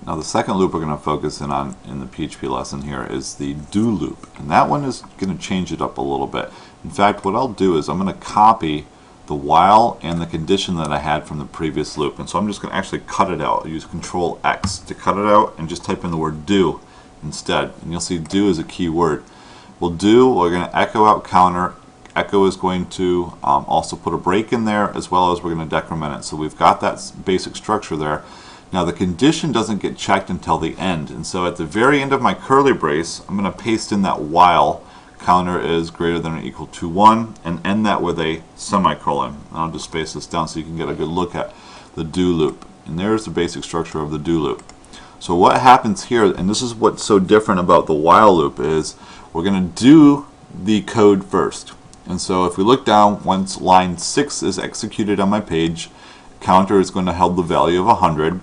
Now the second loop we're going to focus in on in the PHP lesson here is the do loop, and that one is going to change it up a little bit. In fact, what I'll do is I'm going to copy the while and the condition that I had from the previous loop, and so I'm just going to actually cut it out. I'll use Control X to cut it out and just type in the word do instead, and you'll see do is a key word. We'll do, we're going to echo out counter. Echo is going to also put a break in there, as well as we're going to decrement it. So we've got that basic structure there. Now the condition doesn't get checked until the end, and so at the very end of my curly brace I'm going to paste in that while counter is greater than or equal to 1 and end that with a semicolon. I'll just space this down so you can get a good look at the do loop, and there's the basic structure of the do loop. So what happens here, and this is what's so different about the while loop, is we're going to do the code first. And so if we look down, once line 6 is executed on my page, counter is going to hold the value of 100.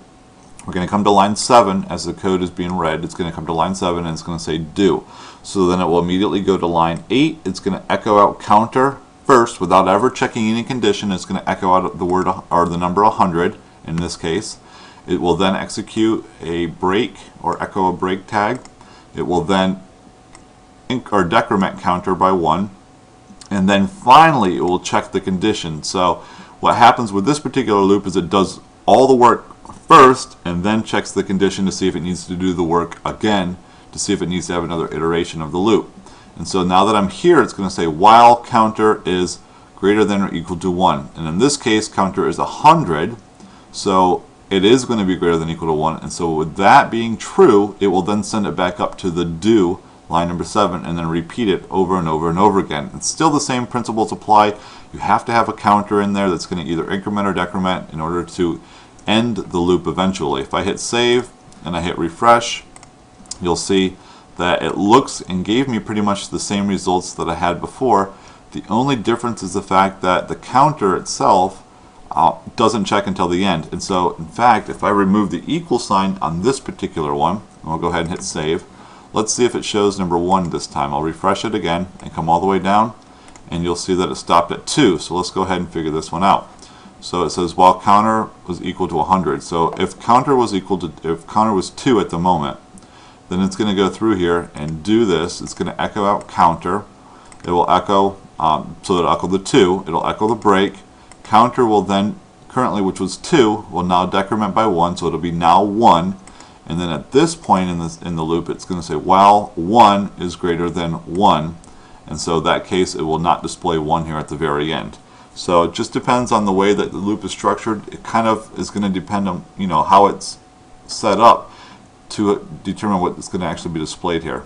We're going to come to line 7 as the code is being read. It's going to come to line 7 and it's going to say do. So then it will immediately go to line 8. It's going to echo out counter first without ever checking any condition. It's going to echo out the word or the number 100 in this case. It will then execute a break or echo a break tag. It will then or decrement counter by 1. And then finally it will check the condition. So what happens with this particular loop is it does all the work first and then checks the condition to see if it needs to do the work again, to see if it needs to have another iteration of the loop. And so now that I'm here, it's going to say while counter is greater than or equal to 1. And in this case, counter is 100, so it is going to be greater than or equal to 1. And so with that being true, it will then send it back up to the do, line number 7, and then repeat it over and over and over again. It's still the same principles apply. You have to have a counter in there that's going to either increment or decrement in order to end the loop eventually. If I hit save and I hit refresh, you'll see that it looks and gave me pretty much the same results that I had before. The only difference is the fact that the counter itself doesn't check until the end. And so in fact, if I remove the equal sign on this particular one, and I'll go ahead and hit save, let's see if it shows number 1 this time. I'll refresh it again and come all the way down, and you'll see that it stopped at 2. So let's go ahead and figure this one out. So it says while counter was equal to 100. So if counter was 2 at the moment, then it's going to go through here and do this. It's going to echo out counter. It will echo, so it'll echo the 2. It'll echo the break. Counter will then, currently which was 2, will now decrement by 1, so it'll be now 1. And then at this point in the loop, it's going to say while 1 is greater than 1. And so in that case, it will not display 1 here at the very end. So it just depends on the way that the loop is structured. It kind of is going to depend on how it's set up to determine what is going to actually be displayed here.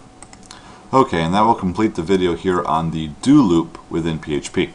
Okay, and that will complete the video here on the do loop within PHP.